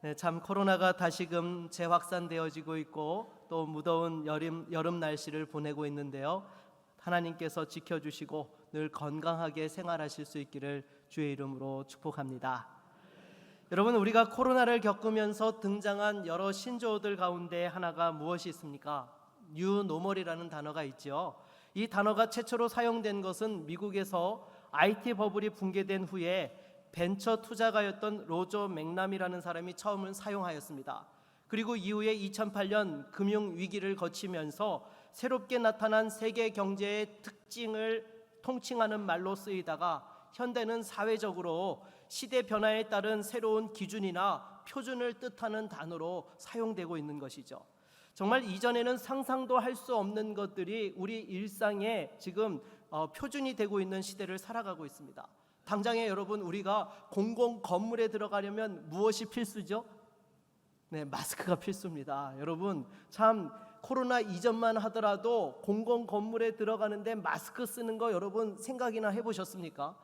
네, 참 코로나가 다시금 재확산되어지고 있고 또 무더운 여름 날씨를 보내고 있는데요. 하나님께서 지켜주시고 늘 건강하게 생활하실 수 있기를 주의 이름으로 축복합니다. 여러분, 우리가 코로나를 겪으면서 등장한 여러 신조어들 가운데 하나가 무엇이 있습니까? 뉴노멀이라는 단어가 있죠. 이 단어가 최초로 사용된 것은 미국에서 IT 버블이 붕괴된 후에 벤처 투자가였던 로저 맥남이라는 사람이 처음을 사용하였습니다. 그리고 이후에 2008년 금융 위기를 거치면서 새롭게 나타난 세계 경제의 특징을 통칭하는 말로 쓰이다가 현대는 사회적으로 시대 변화에 따른 새로운 기준이나 표준을 뜻하는 단어로 사용되고 있는 것이죠. 정말 이전에는 상상도 할 수 없는 것들이 우리 일상에 지금 표준이 되고 있는 시대를 살아가고 있습니다. 당장에 여러분, 우리가 공공 건물에 들어가려면 무엇이 필수죠? 네, 마스크가 필수입니다. 여러분, 참 코로나 이전만 하더라도 공공 건물에 들어가는데 마스크 쓰는 거 여러분 생각이나 해보셨습니까?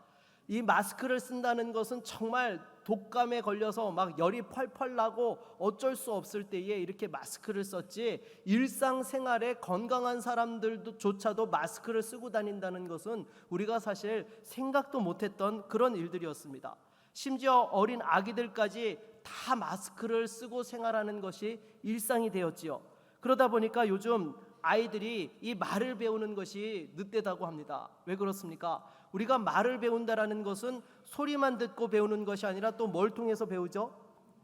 이 마스크를 쓴다는 것은 정말 독감에 걸려서 막 열이 펄펄 나고 어쩔 수 없을 때에 이렇게 마스크를 썼지, 일상생활에 건강한 사람들조차도 마스크를 쓰고 다닌다는 것은 우리가 사실 생각도 못했던 그런 일들이었습니다. 심지어 어린 아기들까지 다 마스크를 쓰고 생활하는 것이 일상이 되었지요. 그러다 보니까 요즘 아이들이 이 말을 배우는 것이 늦대다고 합니다. 왜 그렇습니까? 우리가 말을 배운다라는 것은 소리만 듣고 배우는 것이 아니라 또 뭘 통해서 배우죠?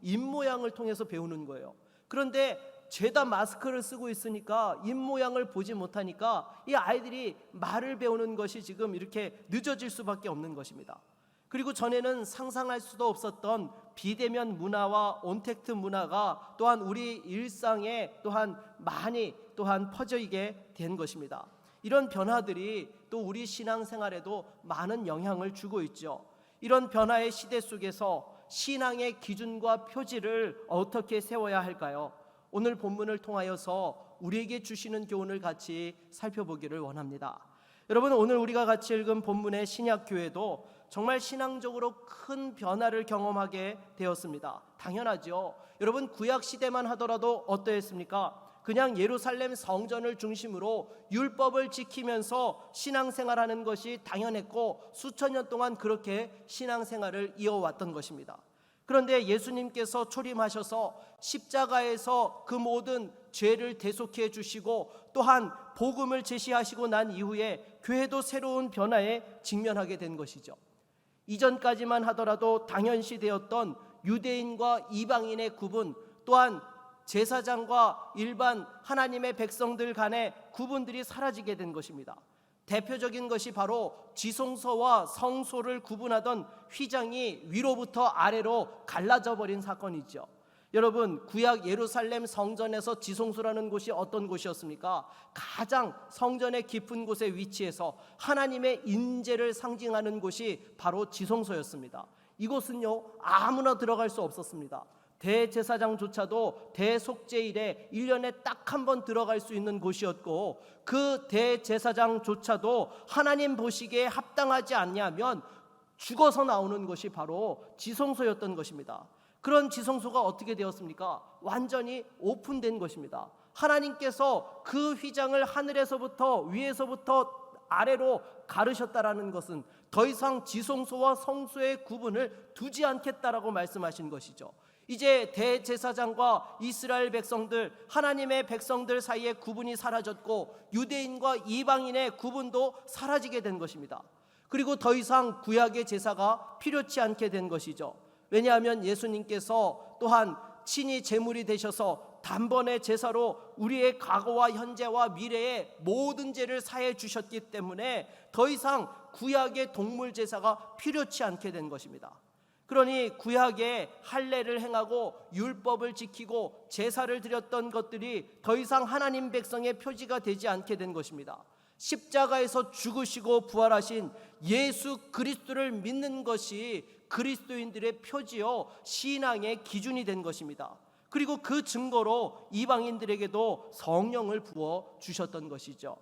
입모양을 통해서 배우는 거예요. 그런데 죄다 마스크를 쓰고 있으니까 입모양을 보지 못하니까 이 아이들이 말을 배우는 것이 지금 이렇게 늦어질 수밖에 없는 것입니다. 그리고 전에는 상상할 수도 없었던 비대면 문화와 온택트 문화가 또한 우리 일상에 또한 많이 퍼져있게 된 것입니다. 이런 변화들이 또 우리 신앙생활에도 많은 영향을 주고 있죠. 이런 변화의 시대 속에서 신앙의 기준과 표지를 어떻게 세워야 할까요? 오늘 본문을 통하여서 우리에게 주시는 교훈을 같이 살펴보기를 원합니다. 여러분, 오늘 우리가 같이 읽은 본문의 신약교회도 정말 신앙적으로 큰 변화를 경험하게 되었습니다. 당연하죠. 여러분, 구약시대만 하더라도 어떠했습니까? 그냥 예루살렘 성전을 중심으로 율법을 지키면서 신앙생활하는 것이 당연했고 수천 년 동안 그렇게 신앙생활을 이어왔던 것입니다. 그런데 예수님께서 초림하셔서 십자가에서 그 모든 죄를 대속해 주시고 또한 복음을 제시하시고 난 이후에 교회도 새로운 변화에 직면하게 된 것이죠. 이전까지만 하더라도 당연시되었던 유대인과 이방인의 구분, 또한 제사장과 일반 하나님의 백성들 간의 구분들이 사라지게 된 것입니다. 대표적인 것이 바로 지성소와 성소를 구분하던 휘장이 위로부터 아래로 갈라져 버린 사건이죠. 여러분, 구약 예루살렘 성전에서 지성소라는 곳이 어떤 곳이었습니까? 가장 성전의 깊은 곳에 위치해서 하나님의 인재를 상징하는 곳이 바로 지성소였습니다. 이곳은요, 아무나 들어갈 수 없었습니다. 대제사장조차도 대속죄일에 1년에 딱 한 번 들어갈 수 있는 곳이었고, 그 대제사장조차도 하나님 보시기에 합당하지 않냐면 죽어서 나오는 것이 바로 지성소였던 것입니다. 그런 지성소가 어떻게 되었습니까? 완전히 오픈된 것입니다. 하나님께서 그 휘장을 하늘에서부터 위에서부터 아래로 가르셨다라는 것은 더 이상 지성소와 성소의 구분을 두지 않겠다라고 말씀하신 것이죠. 이제 대제사장과 이스라엘 백성들, 하나님의 백성들 사이에 구분이 사라졌고 유대인과 이방인의 구분도 사라지게 된 것입니다. 그리고 더 이상 구약의 제사가 필요치 않게 된 것이죠. 왜냐하면 예수님께서 또한 친히 제물이 되셔서 단번에 제사로 우리의 과거와 현재와 미래의 모든 죄를 사해 주셨기 때문에 더 이상 구약의 동물 제사가 필요치 않게 된 것입니다. 그러니 구약의 할례를 행하고 율법을 지키고 제사를 드렸던 것들이 더 이상 하나님 백성의 표지가 되지 않게 된 것입니다. 십자가에서 죽으시고 부활하신 예수 그리스도를 믿는 것이 그리스도인들의 표지요 신앙의 기준이 된 것입니다. 그리고 그 증거로 이방인들에게도 성령을 부어 주셨던 것이죠.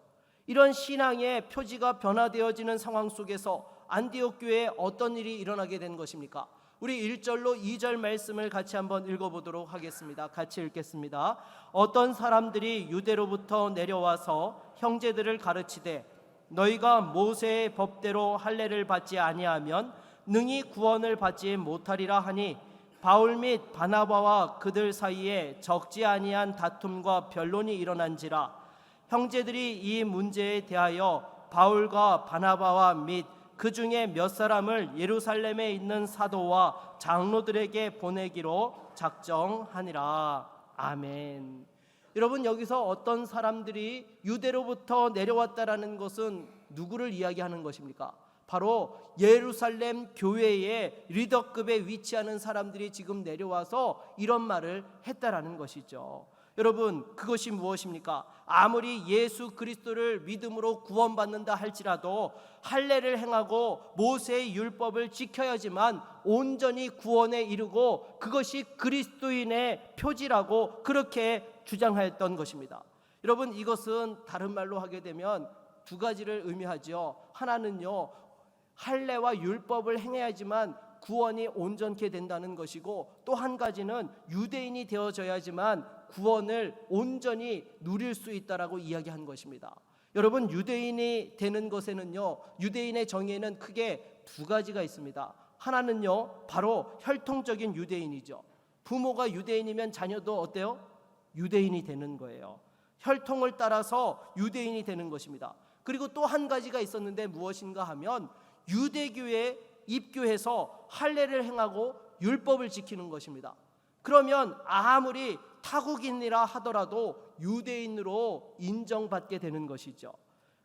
이런 신앙의 표지가 변화되어지는 상황 속에서 안디옥 교회에 어떤 일이 일어나게 된 것입니까? 우리 1절로 2절 말씀을 같이 한번 읽어보도록 하겠습니다. 같이 읽겠습니다. 어떤 사람들이 유대로부터 내려와서 형제들을 가르치되 너희가 모세의 법대로 할례를 받지 아니하면 능히 구원을 받지 못하리라 하니 바울 및 바나바와 그들 사이에 적지 아니한 다툼과 변론이 일어난지라. 형제들이 이 문제에 대하여 바울과 바나바와 및 그 중에 몇 사람을 예루살렘에 있는 사도와 장로들에게 보내기로 작정하니라. 아멘. 여러분, 여기서 어떤 사람들이 유대로부터 내려왔다라는 것은 누구를 이야기하는 것입니까? 바로 예루살렘 교회의 리더급에 위치하는 사람들이 지금 내려와서 이런 말을 했다라는 것이죠. 여러분, 그것이 무엇입니까? 아무리 예수 그리스도를 믿음으로 구원받는다 할지라도 할례를 행하고 모세의 율법을 지켜야지만 온전히 구원에 이르고 그것이 그리스도인의 표지라고 그렇게 주장하였던 것입니다. 여러분, 이것은 다른 말로 하게 되면 두 가지를 의미하죠. 하나는요, 할례와 율법을 행해야지만 구원이 온전케 된다는 것이고, 또 한 가지는 유대인이 되어져야지만 구원을 온전히 누릴 수 있다라고 이야기한 것입니다. 여러분, 유대인이 되는 것에는요, 유대인의 정의에는 크게 두 가지가 있습니다. 하나는요, 바로 혈통적인 유대인이죠. 부모가 유대인이면 자녀도 어때요? 유대인이 되는 거예요. 혈통을 따라서 유대인이 되는 것입니다. 그리고 또 한 가지가 있었는데 무엇인가 하면 유대교에 입교해서 할례를 행하고 율법을 지키는 것입니다. 그러면 아무리 타국인이라 하더라도 유대인으로 인정받게 되는 것이죠.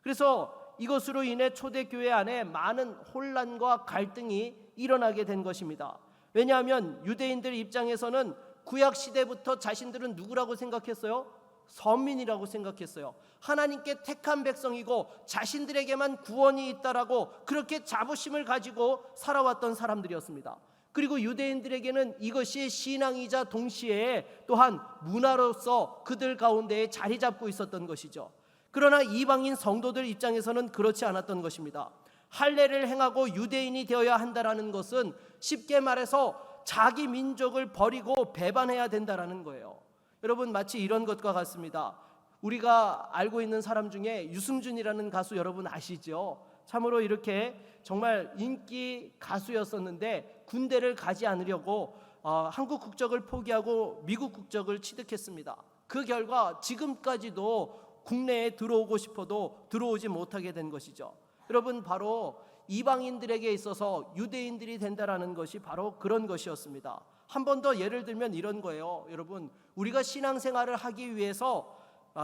그래서 이것으로 인해 초대교회 안에 많은 혼란과 갈등이 일어나게 된 것입니다. 왜냐하면 유대인들 입장에서는 구약시대부터 자신들은 누구라고 생각했어요? 선민이라고 생각했어요. 하나님께 택한 백성이고 자신들에게만 구원이 있다라고 그렇게 자부심을 가지고 살아왔던 사람들이었습니다. 그리고 유대인들에게는 이것이 신앙이자 동시에 또한 문화로서 그들 가운데에 자리 잡고 있었던 것이죠. 그러나 이방인 성도들 입장에서는 그렇지 않았던 것입니다. 할례를 행하고 유대인이 되어야 한다라는 것은 쉽게 말해서 자기 민족을 버리고 배반해야 된다라는 거예요. 여러분, 마치 이런 것과 같습니다. 우리가 알고 있는 사람 중에 유승준이라는 가수 여러분 아시죠? 참으로 이렇게 정말 인기 가수였었는데 군대를 가지 않으려고 한국 국적을 포기하고 미국 국적을 취득했습니다. 그 결과 지금까지도 국내에 들어오고 싶어도 들어오지 못하게 된 것이죠. 여러분, 바로 이방인들에게 있어서 유대인들이 된다라는 것이 바로 그런 것이었습니다. 한 번 더 예를 들면 이런 거예요. 여러분, 우리가 신앙생활을 하기 위해서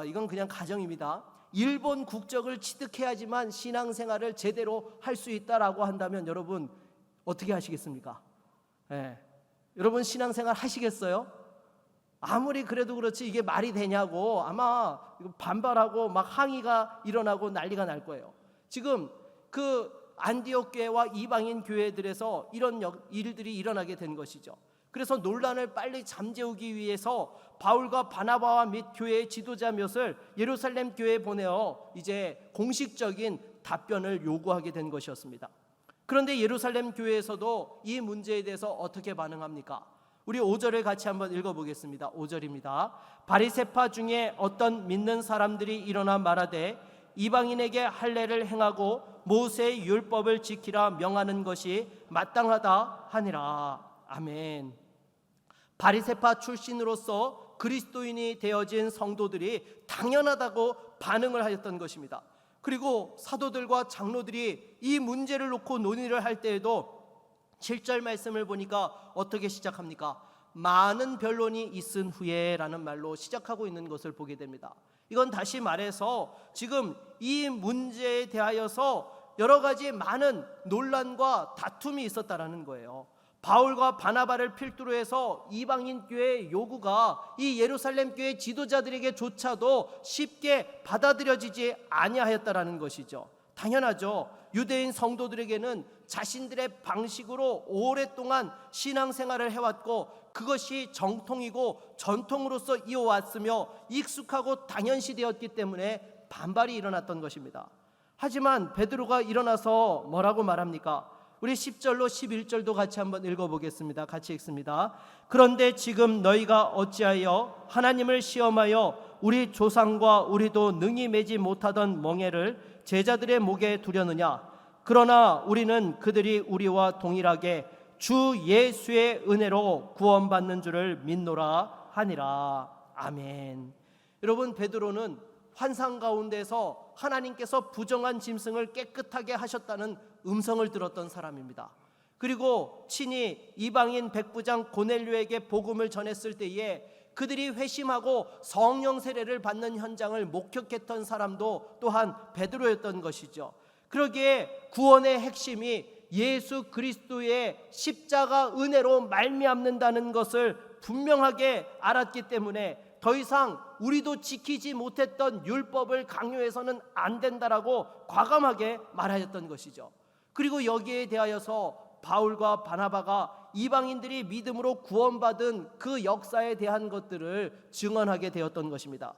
이건 그냥 가정입니다. 일본 국적을 취득해야지만 신앙생활을 제대로 할 수 있다라고 한다면 여러분 어떻게 하시겠습니까? 여러분 신앙생활 하시겠어요? 아무리 그래도 그렇지 이게 말이 되냐고 아마 반발하고 막 항의가 일어나고 난리가 날 거예요. 지금 그 안디옥 교회와 이방인 교회들에서 이런 일들이 일어나게 된 것이죠. 그래서 논란을 빨리 잠재우기 위해서 바울과 바나바와 및 교회의 지도자 몇을 예루살렘 교회에 보내어 이제 공식적인 답변을 요구하게 된 것이었습니다. 그런데 예루살렘 교회에서도 이 문제에 대해서 어떻게 반응합니까? 우리 5절을 같이 한번 읽어보겠습니다. 5절입니다. 바리새파 중에 어떤 믿는 사람들이 일어나 말하되 이방인에게 할례를 행하고 모세의 율법을 지키라 명하는 것이 마땅하다 하니라. 아멘. 바리새파 출신으로서 그리스도인이 되어진 성도들이 당연하다고 반응을 하였던 것입니다. 그리고 사도들과 장로들이 이 문제를 놓고 논의를 할 때에도 7절 말씀을 보니까 어떻게 시작합니까? 많은 변론이 있은 후에 라는 말로 시작하고 있는 것을 보게 됩니다. 이건 다시 말해서 지금 이 문제에 대하여서 여러 가지 많은 논란과 다툼이 있었다라는 거예요. 바울과 바나바를 필두로 해서 이방인 교회의 요구가 이 예루살렘 교회 지도자들에게조차도 쉽게 받아들여지지 아니하였다라는 것이죠. 당연하죠. 유대인 성도들에게는 자신들의 방식으로 오랫동안 신앙생활을 해왔고 그것이 정통이고 전통으로서 이어왔으며 익숙하고 당연시되었기 때문에 반발이 일어났던 것입니다. 하지만 베드로가 일어나서 뭐라고 말합니까? 우리 10절로 11절도 같이 한번 읽어보겠습니다. 같이 읽습니다. 그런데 지금 너희가 어찌하여 하나님을 시험하여 우리 조상과 우리도 능히 매지 못하던 멍에를 제자들의 목에 두려느냐. 그러나 우리는 그들이 우리와 동일하게 주 예수의 은혜로 구원받는 줄을 믿노라 하니라. 아멘. 여러분, 베드로는 환상 가운데서 하나님께서 부정한 짐승을 깨끗하게 하셨다는 음성을 들었던 사람입니다. 그리고 친히 이방인 백부장 고넬료에게 복음을 전했을 때에 그들이 회심하고 성령 세례를 받는 현장을 목격했던 사람도 또한 베드로였던 것이죠. 그러기에 구원의 핵심이 예수 그리스도의 십자가 은혜로 말미암는다는 것을 분명하게 알았기 때문에 더 이상 우리도 지키지 못했던 율법을 강요해서는 안 된다라고 과감하게 말하였던 것이죠. 그리고 여기에 대하여서 바울과 바나바가 이방인들이 믿음으로 구원받은 그 역사에 대한 것들을 증언하게 되었던 것입니다.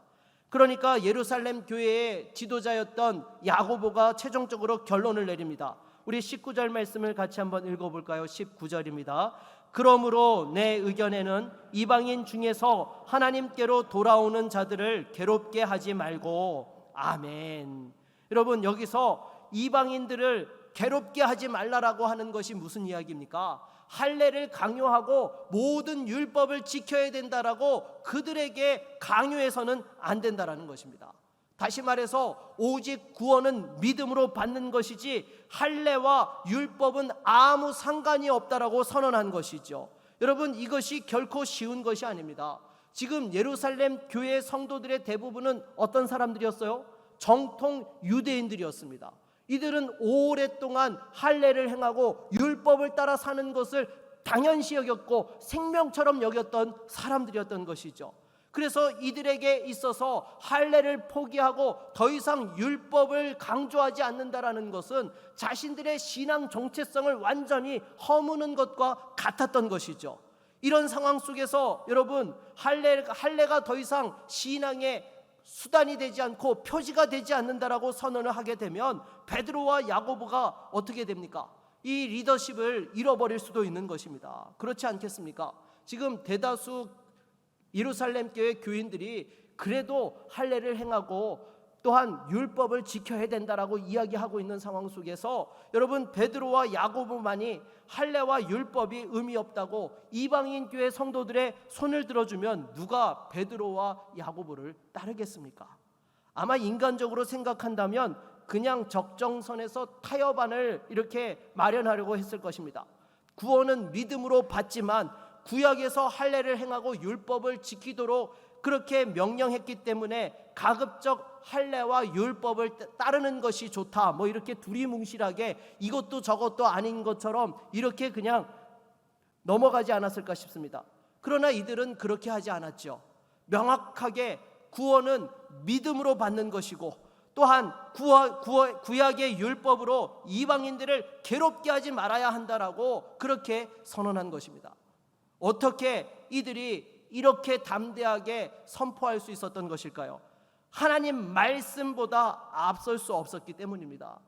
그러니까 예루살렘 교회의 지도자였던 야고보가 최종적으로 결론을 내립니다. 우리 19절 말씀을 같이 한번 읽어볼까요? 19절입니다. 그러므로 내 의견에는 이방인 중에서 하나님께로 돌아오는 자들을 괴롭게 하지 말고. 아멘. 여러분, 여기서 이방인들을 괴롭게 하지 말라라고 하는 것이 무슨 이야기입니까? 할례를 강요하고 모든 율법을 지켜야 된다라고 그들에게 강요해서는 안 된다라는 것입니다. 다시 말해서 오직 구원은 믿음으로 받는 것이지 할례와 율법은 아무 상관이 없다라고 선언한 것이죠. 여러분, 이것이 결코 쉬운 것이 아닙니다. 지금 예루살렘 교회 성도들의 대부분은 어떤 사람들이었어요? 정통 유대인들이었습니다. 이들은 오랫동안 할례를 행하고 율법을 따라 사는 것을 당연시 여겼고 생명처럼 여겼던 사람들이었던 것이죠. 그래서 이들에게 있어서 할례를 포기하고 더 이상 율법을 강조하지 않는다라는 것은 자신들의 신앙 정체성을 완전히 허무는 것과 같았던 것이죠. 이런 상황 속에서 여러분, 할례가 더 이상 신앙의 수단이 되지 않고 표지가 되지 않는다라고 선언을 하게 되면 베드로와 야고보가 어떻게 됩니까? 이 리더십을 잃어버릴 수도 있는 것입니다. 그렇지 않겠습니까? 지금 대다수 예루살렘 교회 교인들이 그래도 할례를 행하고 또한 율법을 지켜야 된다라고 이야기하고 있는 상황 속에서 여러분, 베드로와 야고보만이 할례와 율법이 의미 없다고 이방인 교회 성도들의 손을 들어주면 누가 베드로와 야고보를 따르겠습니까? 아마 인간적으로 생각한다면 그냥 적정선에서 타협안을 이렇게 마련하려고 했을 것입니다. 구원은 믿음으로 받지만 구약에서 할례를 행하고 율법을 지키도록 그렇게 명령했기 때문에 가급적 할례와 율법을 따르는 것이 좋다, 뭐 이렇게 두리뭉실하게 이것도 저것도 아닌 것처럼 이렇게 그냥 넘어가지 않았을까 싶습니다. 그러나 이들은 그렇게 하지 않았죠. 명확하게 구원은 믿음으로 받는 것이고 또한 구약의 율법으로 이방인들을 괴롭게 하지 말아야 한다라고 그렇게 선언한 것입니다. 어떻게 이들이 이렇게 담대하게 선포할 수 있었던 것일까요? 하나님 말씀보다 앞설 수 없었기 때문입니다.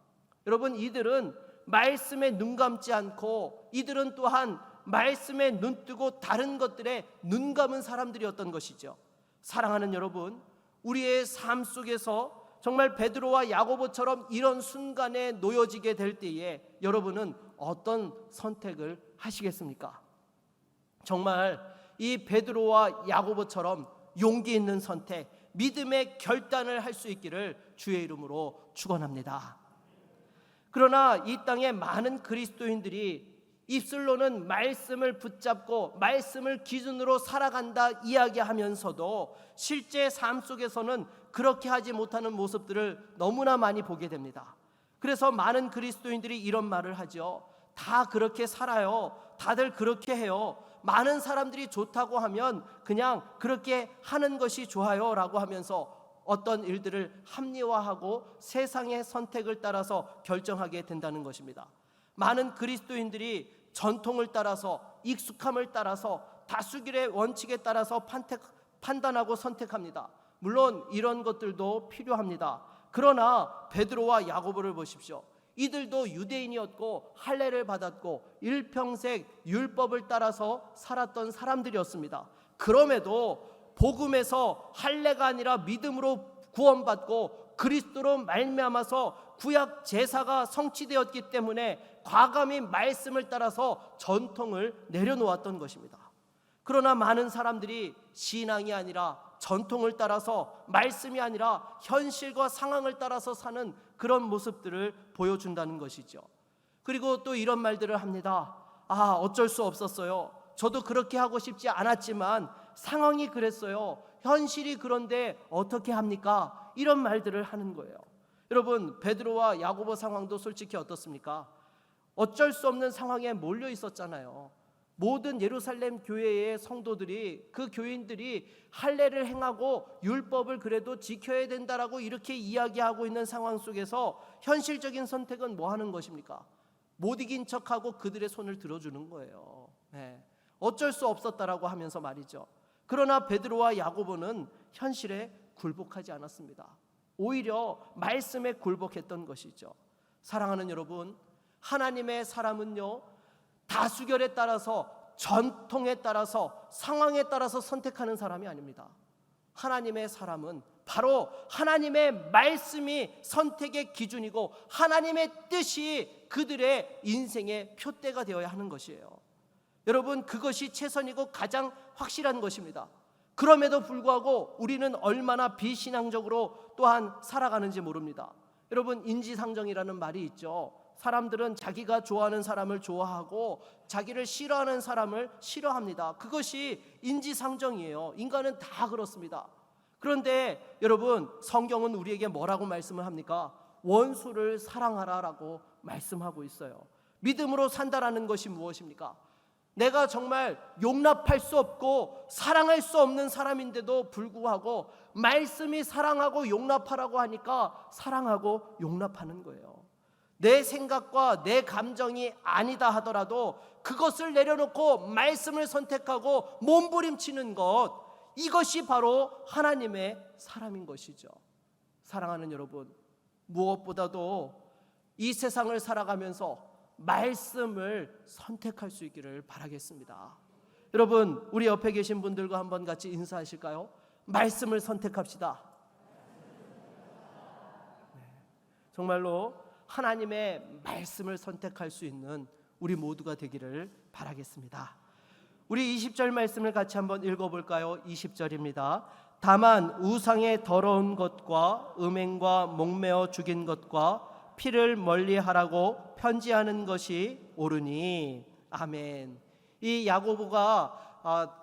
여러분, 이들은 말씀에 눈 감지 않고 이들은 또한 말씀에 눈 뜨고 다른 것들에 눈 감은 사람들이었던 것이죠. 사랑하는 여러분, 우리의 삶 속에서 정말 베드로와 야고보처럼 이런 순간에 놓여지게 될 때에 여러분은 어떤 선택을 하시겠습니까? 정말 이 베드로와 야고보처럼 용기 있는 선택, 믿음의 결단을 할 수 있기를 주의 이름으로 축원합니다. 그러나 이 땅에 많은 그리스도인들이 입술로는 말씀을 붙잡고 말씀을 기준으로 살아간다 이야기하면서도 실제 삶 속에서는 그렇게 하지 못하는 모습들을 너무나 많이 보게 됩니다. 그래서 많은 그리스도인들이 이런 말을 하죠. 다 그렇게 살아요. 다들 그렇게 해요. 많은 사람들이 좋다고 하면 그냥 그렇게 하는 것이 좋아요 라고 하면서 어떤 일들을 합리화하고 세상의 선택을 따라서 결정하게 된다는 것입니다. 많은 그리스도인들이 전통을 따라서 익숙함을 따라서 다수결의 원칙에 따라서 판단하고 선택합니다. 물론 이런 것들도 필요합니다. 그러나 베드로와 야고보를 보십시오. 이들도 유대인이었고 할례를 받았고 일평생 율법을 따라서 살았던 사람들이었습니다. 그럼에도 복음에서 할례가 아니라 믿음으로 구원받고 그리스도로 말미암아서 구약 제사가 성취되었기 때문에 과감히 말씀을 따라서 전통을 내려놓았던 것입니다. 그러나 많은 사람들이 신앙이 아니라 전통을 따라서, 말씀이 아니라 현실과 상황을 따라서 사는 그런 모습들을 보여준다는 것이죠. 그리고 또 이런 말들을 합니다. 어쩔 수 없었어요. 저도 그렇게 하고 싶지 않았지만 상황이 그랬어요. 현실이 그런데 어떻게 합니까? 이런 말들을 하는 거예요. 여러분, 베드로와 야고보 상황도 솔직히 어떻습니까? 어쩔 수 없는 상황에 몰려 있었잖아요. 모든 예루살렘 교회의 성도들이, 그 교인들이 할례를 행하고 율법을 그래도 지켜야 된다라고 이렇게 이야기하고 있는 상황 속에서 현실적인 선택은 뭐 하는 것입니까? 못 이긴 척하고 그들의 손을 들어주는 거예요. 어쩔 수 없었다라고 하면서 말이죠. 그러나 베드로와 야고보는 현실에 굴복하지 않았습니다. 오히려 말씀에 굴복했던 것이죠. 사랑하는 여러분, 하나님의 사람은요, 다수결에 따라서, 전통에 따라서, 상황에 따라서 선택하는 사람이 아닙니다. 하나님의 사람은 바로 하나님의 말씀이 선택의 기준이고 하나님의 뜻이 그들의 인생의 표대가 되어야 하는 것이에요. 여러분, 그것이 최선이고 가장 확실한 것입니다. 그럼에도 불구하고 우리는 얼마나 비신앙적으로 또한 살아가는지 모릅니다. 여러분, 인지상정이라는 말이 있죠. 사람들은 자기가 좋아하는 사람을 좋아하고 자기를 싫어하는 사람을 싫어합니다. 그것이 인지상정이에요. 인간은 다 그렇습니다. 그런데 여러분, 성경은 우리에게 뭐라고 말씀을 합니까? 원수를 사랑하라라고 말씀하고 있어요. 믿음으로 산다라는 것이 무엇입니까? 내가 정말 용납할 수 없고 사랑할 수 없는 사람인데도 불구하고 말씀이 사랑하고 용납하라고 하니까 사랑하고 용납하는 거예요. 내 생각과 내 감정이 아니다 하더라도 그것을 내려놓고 말씀을 선택하고 몸부림치는 것, 이것이 바로 하나님의 사람인 것이죠. 사랑하는 여러분, 무엇보다도 이 세상을 살아가면서 말씀을 선택할 수 있기를 바라겠습니다. 여러분, 우리 옆에 계신 분들과 한번 같이 인사하실까요? 말씀을 선택합시다. 정말로 하나님의 말씀을 선택할 수 있는 우리 모두가 되기를 바라겠습니다. 우리 20절 말씀을 같이 한번 읽어볼까요? 20절입니다. 다만 우상의 더러운 것과 음행과 목매어 죽인 것과 피를 멀리하라고 편지하는 것이 옳으니. 아멘. 이 야고보가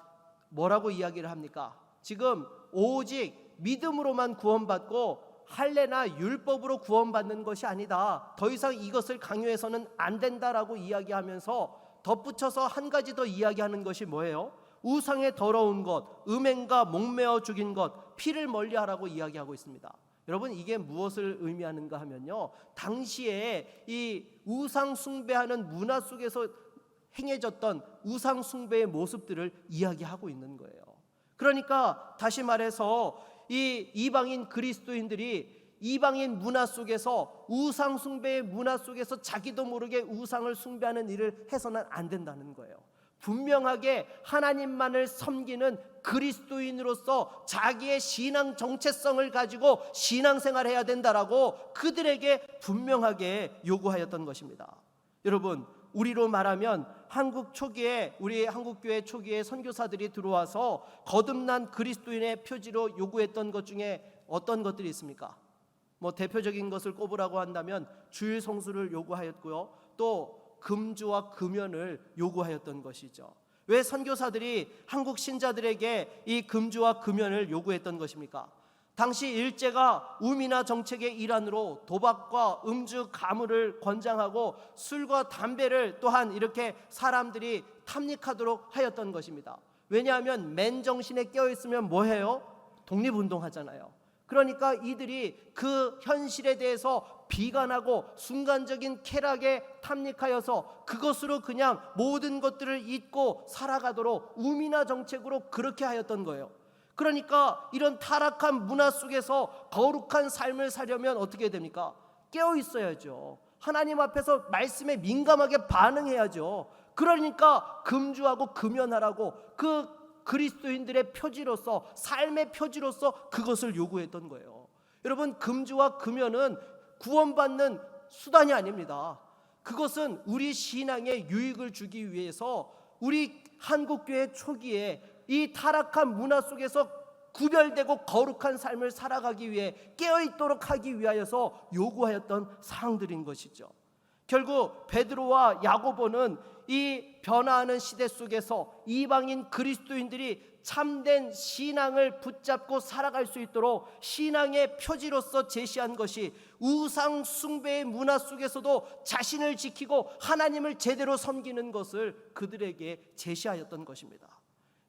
뭐라고 이야기를 합니까? 지금 오직 믿음으로만 구원받고 할례나 율법으로 구원받는 것이 아니다, 더 이상 이것을 강요해서는 안 된다라고 이야기하면서 덧붙여서 한 가지 더 이야기하는 것이 뭐예요? 우상의 더러운 것, 음행과 목매어 죽인 것, 피를 멀리하라고 이야기하고 있습니다. 여러분, 이게 무엇을 의미하는가 하면요, 당시에 이 우상 숭배하는 문화 속에서 행해졌던 우상 숭배의 모습들을 이야기하고 있는 거예요. 그러니까 다시 말해서 이 이방인 그리스도인들이 이방인 문화 속에서, 우상 숭배의 문화 속에서 자기도 모르게 우상을 숭배하는 일을 해서는 안 된다는 거예요. 분명하게 하나님만을 섬기는 그리스도인으로서 자기의 신앙 정체성을 가지고 신앙생활해야 된다라고 그들에게 분명하게 요구하였던 것입니다. 여러분, 우리로 말하면 한국 초기에, 우리 한국교회 초기에 선교사들이 들어와서 거듭난 그리스도인의 표지로 요구했던 것 중에 어떤 것들이 있습니까? 대표적인 것을 꼽으라고 한다면 주일 성수를 요구하였고요, 또 금주와 금연을 요구하였던 것이죠. 왜 선교사들이 한국 신자들에게 이 금주와 금연을 요구했던 것입니까? 당시 일제가 우미나 정책의 일환으로 도박과 음주, 가물을 권장하고 술과 담배를 또한 이렇게 사람들이 탐닉하도록 하였던 것입니다. 왜냐하면 맨정신에 깨어있으면 뭐해요? 독립운동하잖아요. 그러니까 이들이 그 현실에 대해서 비관하고 순간적인 쾌락에 탐닉하여서 그것으로 그냥 모든 것들을 잊고 살아가도록 우미나 정책으로 그렇게 하였던 거예요. 그러니까 이런 타락한 문화 속에서 거룩한 삶을 살려면 어떻게 됩니까? 깨어 있어야죠. 하나님 앞에서 말씀에 민감하게 반응해야죠. 그러니까 금주하고 금연하라고 그 그리스도인들의 표지로서, 삶의 표지로서 그것을 요구했던 거예요. 여러분, 금주와 금연은 구원받는 수단이 아닙니다. 그것은 우리 신앙에 유익을 주기 위해서 우리 한국교회 초기에 이 타락한 문화 속에서 구별되고 거룩한 삶을 살아가기 위해 깨어있도록 하기 위하여서 요구하였던 사항들인 것이죠. 결국 베드로와 야고보는 이 변화하는 시대 속에서 이방인 그리스도인들이 참된 신앙을 붙잡고 살아갈 수 있도록 신앙의 표지로서 제시한 것이 우상 숭배의 문화 속에서도 자신을 지키고 하나님을 제대로 섬기는 것을 그들에게 제시하였던 것입니다.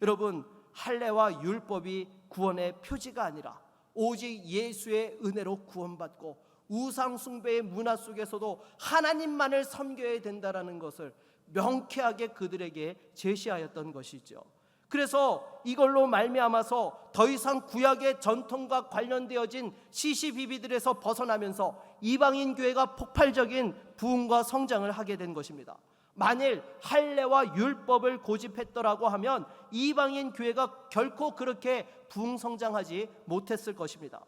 여러분, 할례와 율법이 구원의 표지가 아니라 오직 예수의 은혜로 구원받고 우상 숭배의 문화 속에서도 하나님만을 섬겨야 된다라는 것을 명쾌하게 그들에게 제시하였던 것이죠. 그래서 이걸로 말미암아서 더 이상 구약의 전통과 관련되어진 시시비비들에서 벗어나면서 이방인 교회가 폭발적인 부흥과 성장을 하게 된 것입니다. 만일 할례와 율법을 고집했더라고 하면 이방인 교회가 결코 그렇게 부흥성장하지 못했을 것입니다.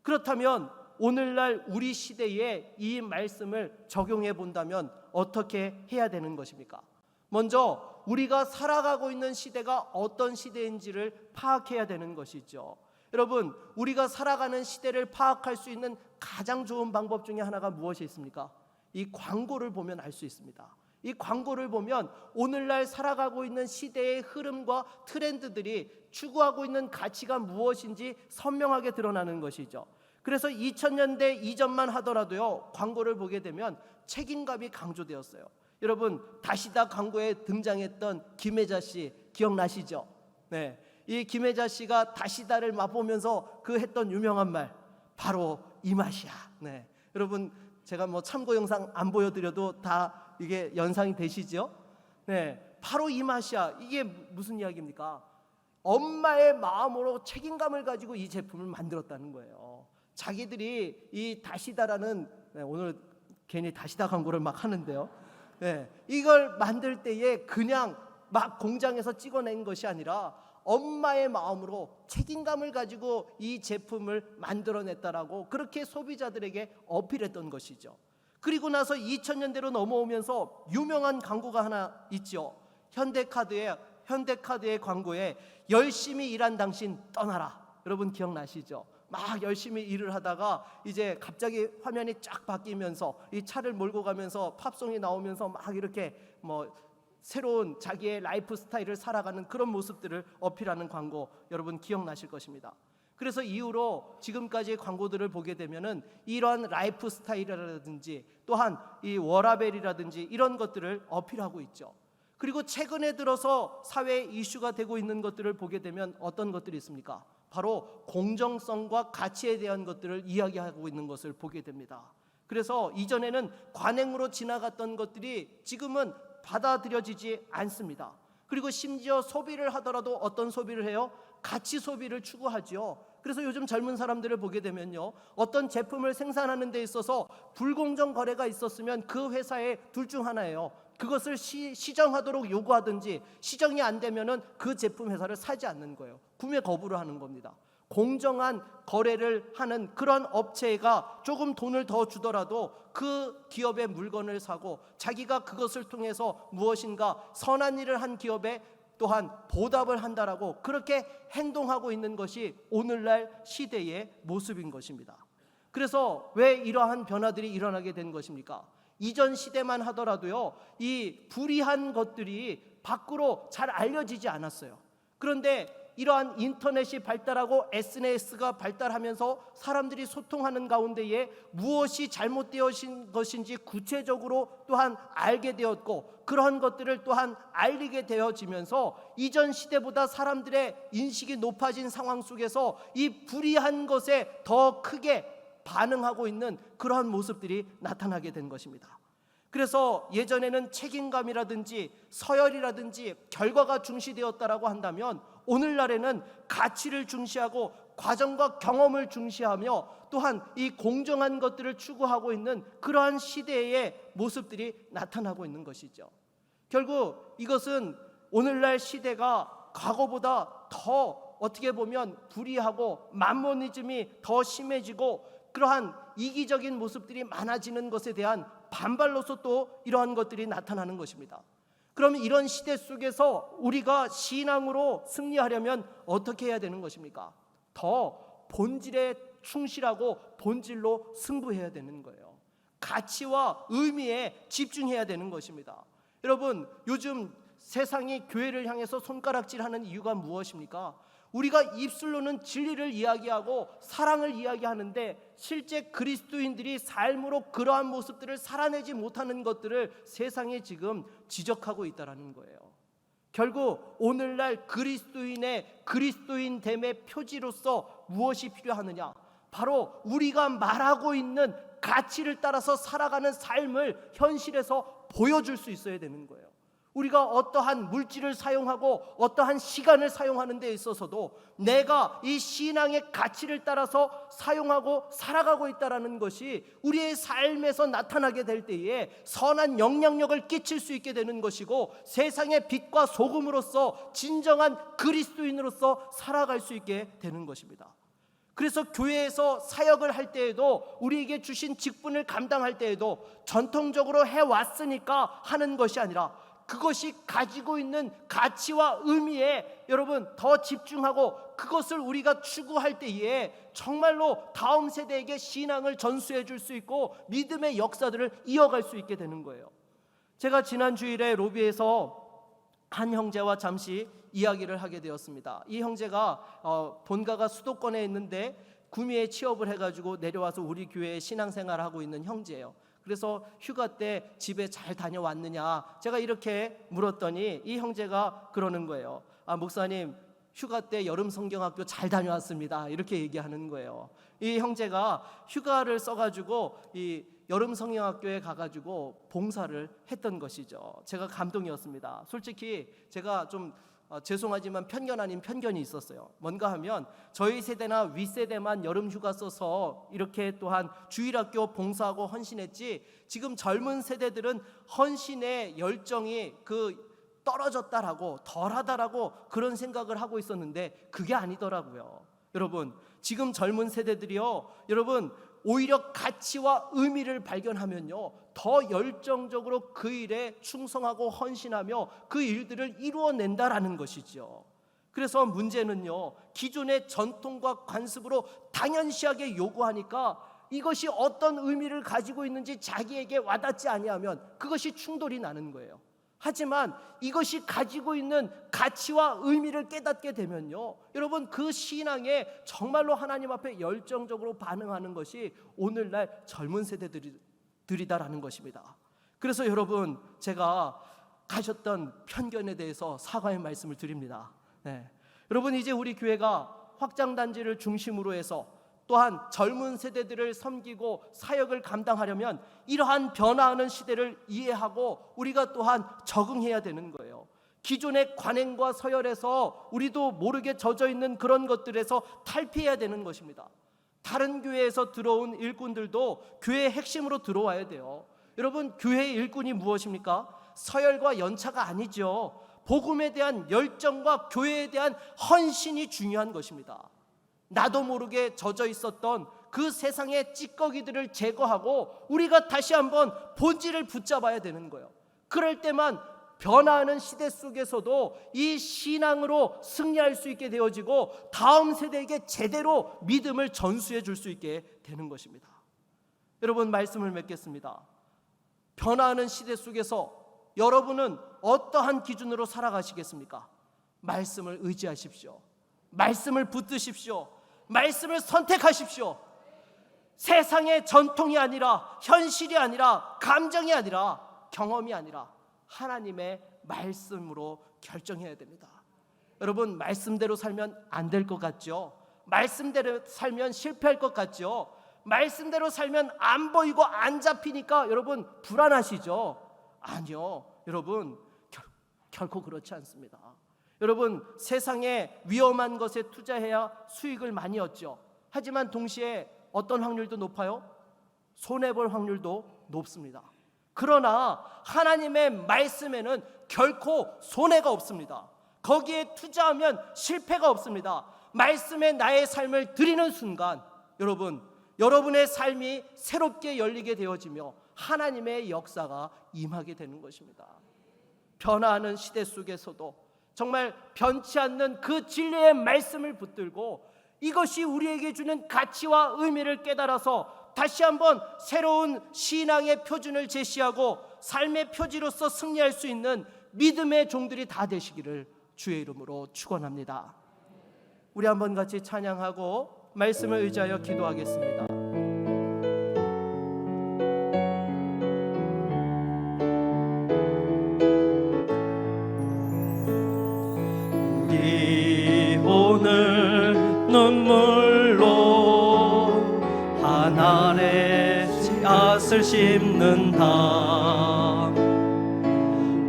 그렇다면 오늘날 우리 시대에 이 말씀을 적용해 본다면 어떻게 해야 되는 것입니까? 먼저 우리가 살아가고 있는 시대가 어떤 시대인지를 파악해야 되는 것이죠. 여러분, 우리가 살아가는 시대를 파악할 수 있는 가장 좋은 방법 중에 하나가 무엇이 있습니까? 이 광고를 보면 알 수 있습니다. 이 광고를 보면 오늘날 살아가고 있는 시대의 흐름과 트렌드들이 추구하고 있는 가치가 무엇인지 선명하게 드러나는 것이죠. 그래서 2000년대 이전만 하더라도요, 광고를 보게 되면 책임감이 강조되었어요. 여러분, 다시다 광고에 등장했던 김혜자 씨 기억나시죠? 네, 이 김혜자 씨가 다시다를 맛보면서 그 했던 유명한 말, 바로 이 맛이야. 네, 여러분, 제가 뭐 참고 영상 안 보여드려도 다 이게 연상이 되시죠? 네, 바로 이 맛이야. 이게 무슨 이야기입니까? 엄마의 마음으로 책임감을 가지고 이 제품을 만들었다는 거예요. 자기들이 이 다시다라는, 오늘 괜히 다시다 광고를 막 하는데요. 네, 이걸 만들 때에 그냥 막 공장에서 찍어낸 것이 아니라 엄마의 마음으로 책임감을 가지고 이 제품을 만들어냈다라고 그렇게 소비자들에게 어필했던 것이죠. 그리고 나서 2000년대로 넘어오면서 유명한 광고가 하나 있죠. 현대카드의 광고에 열심히 일한 당신 떠나라. 여러분 기억나시죠? 막 열심히 일을 하다가 이제 갑자기 화면이 쫙 바뀌면서 이 차를 몰고 가면서 팝송이 나오면서 막 이렇게 뭐 새로운 자기의 라이프 스타일을 살아가는 그런 모습들을 어필하는 광고, 여러분 기억나실 것입니다. 그래서 이후로 지금까지의 광고들을 보게 되면은 이러한 라이프 스타일이라든지 또한 이 워라벨이라든지 이런 것들을 어필하고 있죠. 그리고 최근에 들어서 사회에 이슈가 되고 있는 것들을 보게 되면 어떤 것들이 있습니까? 바로 공정성과 가치에 대한 것들을 이야기하고 있는 것을 보게 됩니다. 그래서 이전에는 관행으로 지나갔던 것들이 지금은 받아들여지지 않습니다. 그리고 심지어 소비를 하더라도 어떤 소비를 해요? 가치 소비를 추구하죠. 그래서 요즘 젊은 사람들을 보게 되면요, 어떤 제품을 생산하는 데 있어서 불공정 거래가 있었으면 그 회사의 둘 중 하나예요. 그것을 시정하도록 요구하든지, 시정이 안 되면은 그 제품 회사를 사지 않는 거예요. 구매 거부를 하는 겁니다. 공정한 거래를 하는 그런 업체가 조금 돈을 더 주더라도 그 기업의 물건을 사고 자기가 그것을 통해서 무엇인가 선한 일을 한 기업에 또한 보답을 한다라고 그렇게 행동하고 있는 것이 오늘날 시대의 모습인 것입니다. 그래서 왜 이러한 변화들이 일어나게 된 것입니까? 이전 시대만 하더라도요, 이 불의한 것들이 밖으로 잘 알려지지 않았어요. 그런데 이러한 인터넷이 발달하고 SNS가 발달하면서 사람들이 소통하는 가운데에 무엇이 잘못되어진 것인지 구체적으로 또한 알게 되었고, 그러한 것들을 또한 알리게 되어지면서 이전 시대보다 사람들의 인식이 높아진 상황 속에서 이 불의한 것에 더 크게 반응하고 있는 그러한 모습들이 나타나게 된 것입니다. 그래서 예전에는 책임감이라든지 서열이라든지 결과가 중시되었다라고 한다면 오늘날에는 가치를 중시하고 과정과 경험을 중시하며 또한 이 공정한 것들을 추구하고 있는 그러한 시대의 모습들이 나타나고 있는 것이죠. 결국 이것은 오늘날 시대가 과거보다 더 어떻게 보면 불의하고 만모니즘이 더 심해지고 그러한 이기적인 모습들이 많아지는 것에 대한 반발로서 또 이러한 것들이 나타나는 것입니다. 그러면 이런 시대 속에서 우리가 신앙으로 승리하려면 어떻게 해야 되는 것입니까? 더 본질에 충실하고 본질로 승부해야 되는 거예요. 가치와 의미에 집중해야 되는 것입니다. 여러분, 요즘 세상이 교회를 향해서 손가락질하는 이유가 무엇입니까? 우리가 입술로는 진리를 이야기하고 사랑을 이야기하는데 실제 그리스도인들이 삶으로 그러한 모습들을 살아내지 못하는 것들을 세상이 지금 지적하고 있다는 거예요. 결국 오늘날 그리스도인의 그리스도인됨의 표지로서 무엇이 필요하느냐? 바로 우리가 말하고 있는 가치를 따라서 살아가는 삶을 현실에서 보여줄 수 있어야 되는 거예요. 우리가 어떠한 물질을 사용하고 어떠한 시간을 사용하는 데 있어서도 내가 이 신앙의 가치를 따라서 사용하고 살아가고 있다는 것이 우리의 삶에서 나타나게 될 때에 선한 영향력을 끼칠 수 있게 되는 것이고 세상의 빛과 소금으로서 진정한 그리스도인으로서 살아갈 수 있게 되는 것입니다. 그래서 교회에서 사역을 할 때에도 우리에게 주신 직분을 감당할 때에도 전통적으로 해왔으니까 하는 것이 아니라 그것이 가지고 있는 가치와 의미에 여러분 더 집중하고 그것을 우리가 추구할 때에 정말로 다음 세대에게 신앙을 전수해 줄 수 있고 믿음의 역사들을 이어갈 수 있게 되는 거예요. 제가 지난 주일에 로비에서 한 형제와 잠시 이야기를 하게 되었습니다. 이 형제가 본가가 수도권에 있는데 구미에 취업을 해가지고 내려와서 우리 교회에 신앙생활을 하고 있는 형제예요. 그래서 휴가 때 집에 잘 다녀왔느냐 제가 이렇게 물었더니 이 형제가 그러는 거예요. 목사님 휴가 때 여름 성경학교 잘 다녀왔습니다. 이렇게 얘기하는 거예요. 이 형제가 휴가를 써가지고 이 여름 성경학교에 가가지고 봉사를 했던 것이죠. 제가 감동이었습니다. 솔직히 제가 좀 죄송하지만 편견 아닌 편견이 있었어요. 뭔가 하면 저희 세대나 윗세대만 여름휴가 써서 이렇게 또한 주일학교 봉사하고 헌신했지 지금 젊은 세대들은 헌신의 열정이 떨어졌다라고 덜하다라고 그런 생각을 하고 있었는데 그게 아니더라고요. 여러분 지금 젊은 세대들이요 여러분 오히려 가치와 의미를 발견하면요 더 열정적으로 그 일에 충성하고 헌신하며 그 일들을 이루어낸다라는 것이죠. 그래서 문제는요 기존의 전통과 관습으로 당연시하게 요구하니까 이것이 어떤 의미를 가지고 있는지 자기에게 와닿지 아니하면 그것이 충돌이 나는 거예요. 하지만 이것이 가지고 있는 가치와 의미를 깨닫게 되면요 여러분 그 신앙에 정말로 하나님 앞에 열정적으로 반응하는 것이 오늘날 젊은 세대들이다라는 것입니다. 그래서 여러분 제가 가졌던 편견에 대해서 사과의 말씀을 드립니다. 여러분 이제 우리 교회가 확장단지를 중심으로 해서 또한 젊은 세대들을 섬기고 사역을 감당하려면 이러한 변화하는 시대를 이해하고 우리가 또한 적응해야 되는 거예요. 기존의 관행과 서열에서 우리도 모르게 젖어 있는 그런 것들에서 탈피해야 되는 것입니다. 다른 교회에서 들어온 일꾼들도 교회의 핵심으로 들어와야 돼요. 여러분 교회의 일꾼이 무엇입니까? 서열과 연차가 아니죠. 복음에 대한 열정과 교회에 대한 헌신이 중요한 것입니다. 나도 모르게 젖어 있었던 그 세상의 찌꺼기들을 제거하고 우리가 다시 한번 본질을 붙잡아야 되는 거예요. 그럴 때만 변화하는 시대 속에서도 이 신앙으로 승리할 수 있게 되어지고 다음 세대에게 제대로 믿음을 전수해 줄 수 있게 되는 것입니다. 여러분 말씀을 맺겠습니다. 변화하는 시대 속에서 여러분은 어떠한 기준으로 살아가시겠습니까? 말씀을 의지하십시오. 말씀을 붙드십시오. 말씀을 선택하십시오. 세상의 전통이 아니라 현실이 아니라 감정이 아니라 경험이 아니라 하나님의 말씀으로 결정해야 됩니다. 여러분 말씀대로 살면 안 될 것 같죠? 말씀대로 살면 실패할 것 같죠? 말씀대로 살면 안 보이고 안 잡히니까 여러분 불안하시죠? 아니요 여러분 결코 그렇지 않습니다. 여러분, 세상에 위험한 것에 투자해야 수익을 많이 얻죠. 하지만 동시에 어떤 확률도 높아요? 손해볼 확률도 높습니다. 그러나 하나님의 말씀에는 결코 손해가 없습니다. 거기에 투자하면 실패가 없습니다. 말씀에 나의 삶을 드리는 순간 여러분의 삶이 새롭게 열리게 되어지며 하나님의 역사가 임하게 되는 것입니다. 변화하는 시대 속에서도 정말 변치 않는 그 진리의 말씀을 붙들고 이것이 우리에게 주는 가치와 의미를 깨달아서 다시 한번 새로운 신앙의 표준을 제시하고 삶의 표지로서 승리할 수 있는 믿음의 종들이 다 되시기를 주의 이름으로 축원합니다. 우리 한번 같이 찬양하고 말씀을 의지하여 기도하겠습니다. 우리 오늘 눈물로 하늘에 씨앗을 심는다.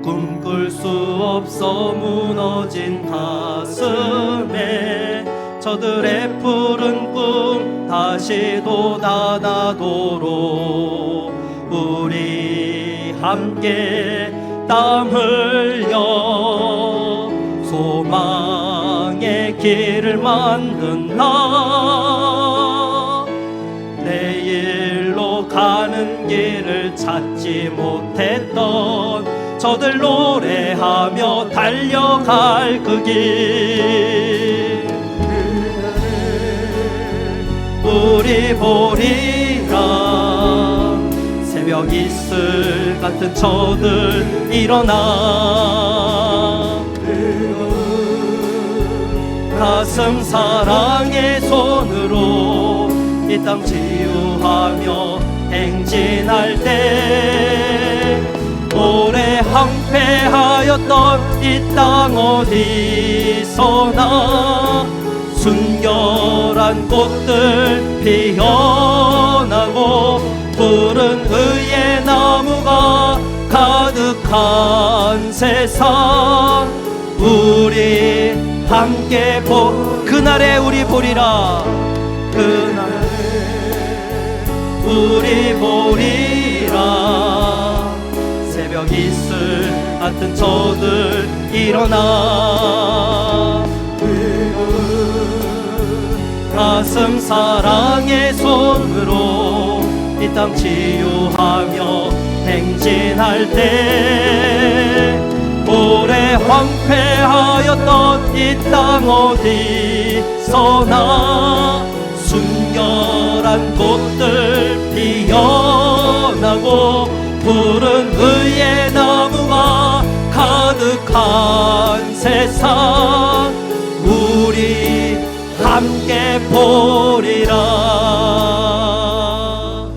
꿈꿀 수 없어 무너진 가슴에 저들의 푸른 꿈 다시 돋아나도록 우리 함께 땀 흘려 소망의 길을 만든다. 내일로 가는 길을 찾지 못했던 저들 노래하며 달려갈 그 길 우리 보리라. 새벽 이슬 같은 저들 일어나 가슴 사랑의 손으로 이 땅 치유하며 행진할 때 오래 항폐하였던 이 땅 어디서나 순결한 꽃들 피어나고 푸른 의의 나무가 가득한 세상 우리 함께 그날에 우리 보리라. 그날에 우리 보리라. 새벽 이슬 같은 저들 일어나 가슴 사랑의 손으로 이 땅 치유하며 행진할 때 오래 황폐하였던 이 땅 어디서나 순결한 꽃들 피어나고 푸른 의의 나무가 가득한 세상 우리 함께 보리라.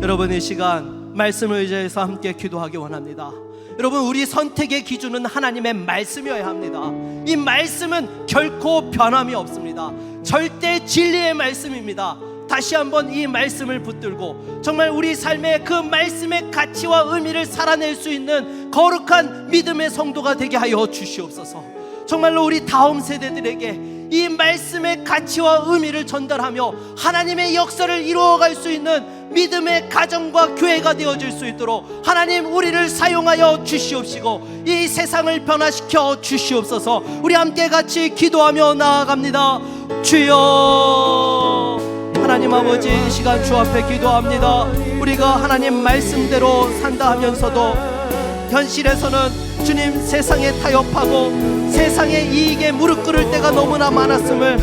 여러분, 이 시간 말씀을 의지해서 함께 기도하기 원합니다. 여러분, 우리 선택의 기준은 하나님의 말씀이어야 합니다. 이 말씀은 결코 변함이 없습니다. 절대 진리의 말씀입니다. 다시 한번 이 말씀을 붙들고 정말 우리 삶의 그 말씀의 가치와 의미를 살아낼 수 있는 거룩한 믿음의 성도가 되게 하여 주시옵소서. 정말로 우리 다음 세대들에게 이 말씀의 가치와 의미를 전달하며 하나님의 역사를 이루어갈 수 있는 믿음의 가정과 교회가 되어질 수 있도록 하나님 우리를 사용하여 주시옵시고 이 세상을 변화시켜 주시옵소서. 우리 함께 같이 기도하며 나아갑니다. 주여, 하나님 아버지, 이 시간 주 앞에 기도합니다. 우리가 하나님 말씀대로 산다 하면서도 현실에서는 주님 세상에 타협하고 세상의 이익에 무릎 꿇을 때가 너무나 많았음을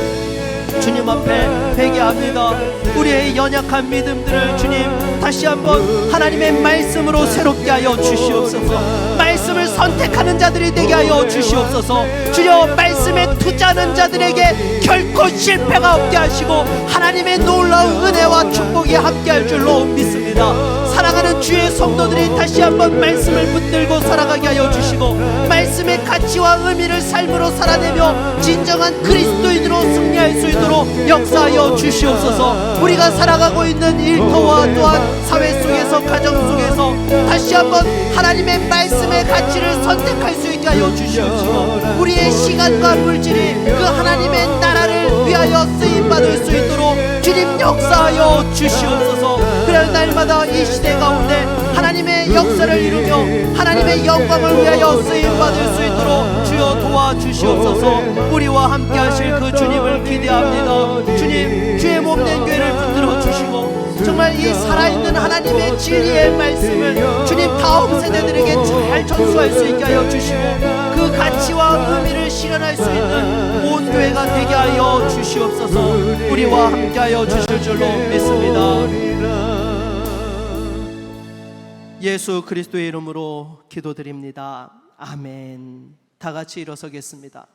주님 앞에 회개합니다. 우리의 연약한 믿음들을 주님 다시 한번 하나님의 말씀으로 새롭게 하여 주시옵소서. 말씀을 선택하는 자들이 되게 하여 주시옵소서. 주여, 말씀에 투자하는 자들에게 결코 실패가 없게 하시고 하나님의 놀라운 은혜와 축복이 함께할 줄로 믿습니다. 사랑하는 주의 성도들이 다시 한번 말씀을 붙들고 살아가게 하여 주시고 말씀의 가치와 의미를 삶으로 살아내며 진정한 그리스도인으로 승리할 선택할 수 있도록 역사하여 주시옵소서. 우리가 살아가고 있는 일터와 또한 사회 속에서, 가정 속에서 다시 한번 하나님의 말씀의 가치를 선택할 수 있게 하여 주시옵시고, 우리의 시간과 물질이 그 하나님의 나라를 위하여 쓰임받을 수 있도록 주님 역사하여 주시옵소서. 그날 날마다 이 시대 가운데 하나님의 역사를 이루며 하나님의 영광을 위하여 쓰임받을 수 있도록 주여 도와주시옵소서. 우리와 함께 하실 그 주님을 기대합니다. 주님, 주의 몸된 교회를 붙들어 주시고 정말 이 살아있는 하나님의 진리의 말씀을 주님 다음 세대들에게 잘 전수할 수 있게 하여 주시고 그 가치와 의미를 실현할 수 있는 온 교회가 되게 하여 주시옵소서. 우리와 함께 하여 주실 줄로 믿습니다. 예수 그리스도의 이름으로 기도드립니다. 아멘. 다 같이 일어서겠습니다.